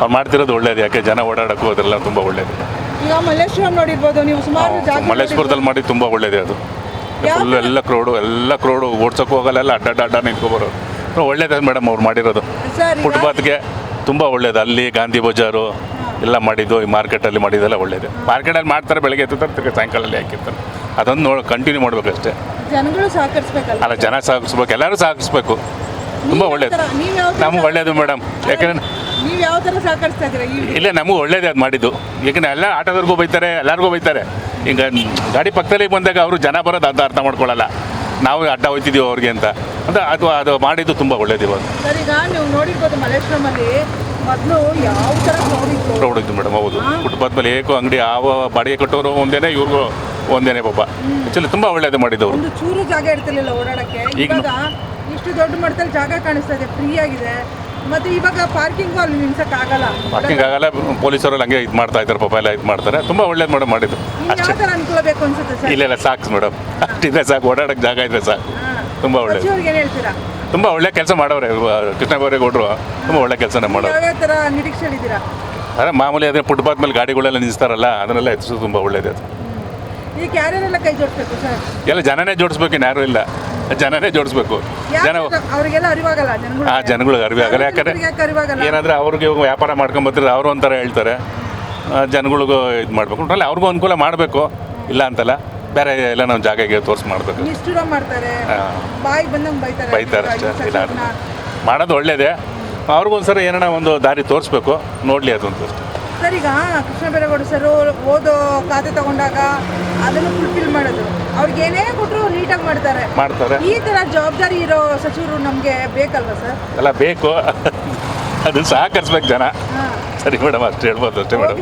ಅವ್ರು ಮಾಡ್ತಿರೋದು ಒಳ್ಳೇದು, ಯಾಕೆ ಜನ ಓಡಾಡೋಕ್ಕೂ ಅದೆಲ್ಲ ತುಂಬ ಒಳ್ಳೇದು. ಈಗ ಮಲ್ಲೇಶ್ವರಂ ನೋಡಿರ್ಬೋದು ನೀವು, ಸುಮಾರು ಜಾಗ ಮಲ್ಲೇಶ್ವರದಲ್ಲಿ ಮಾಡಿ ತುಂಬ ಒಳ್ಳೇದೇ ಅದು. ಫುಲ್ ಎಲ್ಲ ಕ್ರೌಡು ಓಡ್ಸೋಕ್ಕೂ ಹೋಗಲ್ಲ, ಎಲ್ಲ ಅಡ್ಡ ನಿಂತ್ಕೊಬರೋದು ಒಳ್ಳೇದು ಮೇಡಮ್. ಅವ್ರು ಮಾಡಿರೋದು ಸರ್. ಫುಟ್ಪಾತ್ಗೆ ತುಂಬ ಒಳ್ಳೇದು. ಅಲ್ಲಿ ಗಾಂಧಿ ಬಜಾರು ಎಲ್ಲ ಮಾಡಿದ್ದು, ಈ ಮಾರ್ಕೆಟಲ್ಲಿ ಮಾಡಿದ್ದೆಲ್ಲ ಒಳ್ಳೇದು. ಮಾರ್ಕೆಟಲ್ಲಿ ಮಾಡ್ತಾರೆ, ಬೆಳಗ್ಗೆ ಎತ್ತುತ್ತಾರೆ, ಸಾಯಂಕಾಲಲ್ಲಿ ಹಾಕಿರ್ತಾರೆ. ಅದನ್ನು ಕಂಟಿನ್ಯೂ ಮಾಡಬೇಕಷ್ಟೇ. ಜನಗಳು ಸಹಕರಿಸ್ಬೇಕಲ್ಲ. ಅಲ್ಲ, ಜನ ಸಹಕರಿಸ್ಬೇಕು, ಎಲ್ಲರೂ ಸಹಕರಿಸ್ಬೇಕು. ತುಂಬ ಒಳ್ಳೇದು, ನಮ್ಗೆ ಒಳ್ಳೇದು ಮೇಡಮ್. ಯಾಕಂದ್ರೆ ನೀವು ಯಾವ ಥರ ಸಹಕರಿಸ್ತಾ ಇದ್ದೀರಾ? ಇಲ್ಲ, ನಮಗೂ ಒಳ್ಳೇದೇ ಅದು ಮಾಡಿದ್ದು. ಯಾಕಂದ್ರೆ ಎಲ್ಲ ಆಟೋದವ್ರಿಗೂ ಬೈತಾರೆ, ಎಲ್ಲರಿಗೂ ಬೈತಾರೆ. ಈಗ ಗಾಡಿ ಪಕ್ಕದಲ್ಲಿ ಬಂದಾಗ ಅವರು ಜನ ಬರೋದು ಅಂತ ಅರ್ಥ ಮಾಡ್ಕೊಳ್ಳಲ್ಲ, ನಾವು ಅಡ್ಡ ಹೋಗ್ತಿದ್ದೀವಿ ಅವ್ರಿಗೆ ಅಂತ ಅದು ಮಾಡಿದ್ದು ತುಂಬ ಒಳ್ಳೇದು. ಇವಾಗ ಸರ್, ಈಗ ನೀವು ನೋಡಿರ್ಬೋದು ಮಲ್ಲೇಶ್ವರಮಲ್ಲಿ ಮೊದಲು ಯಾವ ಥರ ಕ್ರೌಡ್ ಇತ್ತು ಮೇಡಮ್. ಹೌದು, ಫುಟ್ಪಾತ್ ಮೇಲೆ ಏಕೋ ಅಂಗಡಿ ಯಾವ ಬಾಡಿಗೆ ಕಟ್ಟೋರು ಒಂದೇನೆ, ಇವ್ರಿಗೂ ಒಂದೇನೆ ಪಾಪ. ಆ್ಯಕ್ಚುಲಿ ತುಂಬ ಒಳ್ಳೇದು ಮಾಡಿದ್ದವರು. ಒಂದು ಚೂರು ಜಾಗ ಇರ್ತಿರ್ಲಿಲ್ಲ ಓಡಾಡಕ್ಕೆ. ಇವಾಗ ಇಷ್ಟು ದೊಡ್ಡ ಮಟ್ಟದಲ್ಲಿ ಜಾಗ ಕಾಣಿಸ್ತಾ ಇದೆ, ಫ್ರೀ ಆಗಿದೆ. ಮತ್ತೆ ಇವಾಗ ಪಾರ್ಕಿಂಗು ಅಲ್ಲಿ ನಿಲ್ಸಕ್ಕಾಗಲ್ಲ, ಪಾರ್ಕಿಂಗ್ ಆಗಲ್ಲ. ಪೊಲೀಸರು ಹಂಗೆ ಇದು ಮಾಡ್ತಾ ಇದ್ದಾರೆ ಪಾಪ, ಎಲ್ಲ ಇದು ಮಾಡ್ತಾರೆ. ತುಂಬ ಒಳ್ಳೇದು ಮೇಡಮ್ ಮಾಡಿದ್ದು. ಯಾವ ಥರ ಅನುಕೂಲ ಬೇಕು ಅನ್ಸುತ್ತೆ ಸರ್? ಇಲ್ಲ ಸಾಕು ಮೇಡಮ್, ಅಷ್ಟಿದ್ರೆ ಸಾಕು, ಓಡಾಡೋಕ್ಕೆ ಜಾಗ ಇದ್ರೆ ಸಾಕು. ತುಂಬ ಒಳ್ಳೇದು, ಸಚಿವರಿಗೆ ಏನು ಹೇಳ್ತೀರಾ? ತುಂಬ ಒಳ್ಳೆ ಕೆಲಸ ಮಾಡೋರೆ ಕೃಷ್ಣ ಬೈರೇಗೌಡರು. ತುಂಬ ಒಳ್ಳೆ ಕೆಲಸನೇ ಮಾಡೋರು. ಯಾವ ಥರ ನಿರೀಕ್ಷೆ ಇದ್ದೀರಾ? ಅದೇ ಮಾಮೂಲಿ, ಅದೇ ಫುಟ್ಪಾತ್ ಮೇಲೆ ಗಾಡಿಗಳೆಲ್ಲ ನಿಲ್ಲಿಸ್ತಾರಲ್ಲ, ಅದನ್ನೆಲ್ಲ ಹೆಚ್ಚು ತುಂಬ ಒಳ್ಳೇದು ಅದು. ಈಗ ಯಾರ್ಯಾರೆಲ್ಲ ಕೈ ಜೋಡಿಸ್ಬೇಕು ಸರ್? ಎಲ್ಲ ಜನನೇ ಜೋಡಿಸ್ಬೇಕು, ಇನ್ಯಾರೂ ಇಲ್ಲ, ಜನನೇ ಜೋಡಿಸ್ಬೇಕು. ಜನ ಅವರಿಗೆಲ್ಲ ಅರಿವಾಗಲ್ಲ, ಜನಗಳು. ಜನಗಳಿಗೆ ಅರಿವಿ ಆಗಲ್ಲ. ಯಾಕಂದರೆ ಅರಿವಾಗಲ್ಲ. ಏನಾದರೆ ಅವ್ರಿಗೆ ವ್ಯಾಪಾರ ಮಾಡ್ಕೊಂಬತ್ತಿದ್ರೆ ಅವರು ಒಂಥರ ಹೇಳ್ತಾರೆ, ಜನಗಳಿಗೂ ಇದು ಮಾಡಬೇಕು. ಅಲ್ಲ, ಅವ್ರಿಗೂ ಅನುಕೂಲ ಮಾಡಬೇಕು, ಇಲ್ಲ ಅಂತಲ್ಲ. ಬೇರೆ ಎಲ್ಲ ನಾವು ಜಾಗಕ್ಕೆ ತೋರಿಸಿ ಮಾಡಬೇಕು. ನಿಷ್ಠುರ ಮಾಡ್ತಾರೆ, ಬಾಯಿ ಬಂದಂಗೆ ಬೈತಾರೆ ಅಷ್ಟೇ. ಇಲ್ಲ, ಮಾಡೋದು ಒಳ್ಳೇದೇ. ಅವ್ರಿಗೊಂದ್ಸರಿ ಏನಾರ ಒಂದು ದಾರಿ ತೋರಿಸ್ಬೇಕು, ನೋಡಲಿ ಅದೊಂದು ಅಷ್ಟೇ. ಸರ್, ಈಗ ಕೃಷ್ಣ ಬೈರೇಗೌಡ ಸರ್ ಓದೋ ಖಾತೆ ತಗೊಂಡಾಗ ಅದನ್ನು ಫುಲ್ಫಿಲ್ ಮಾಡೋದು, ಅವ್ರಿಗೆ ಏನೇ ಕೊಟ್ಟರು ನೀಟಾಗಿ ಮಾಡ್ತಾರೆ. ಈ ಥರ ಜವಾಬ್ದಾರಿ ಇರೋ ಸಚಿವರು ನಮಗೆ ಬೇಕಲ್ವಾ ಸರ್? ಎಲ್ಲ ಬೇಕು, ಅದನ್ನು ಸಹಕರಿಸ್ಬೇಕು ಜನ. ಸರಿ ಮೇಡಮ್, ಅಷ್ಟು ಹೇಳ್ಬೋದು ಅಷ್ಟೇ ಮೇಡಮ್.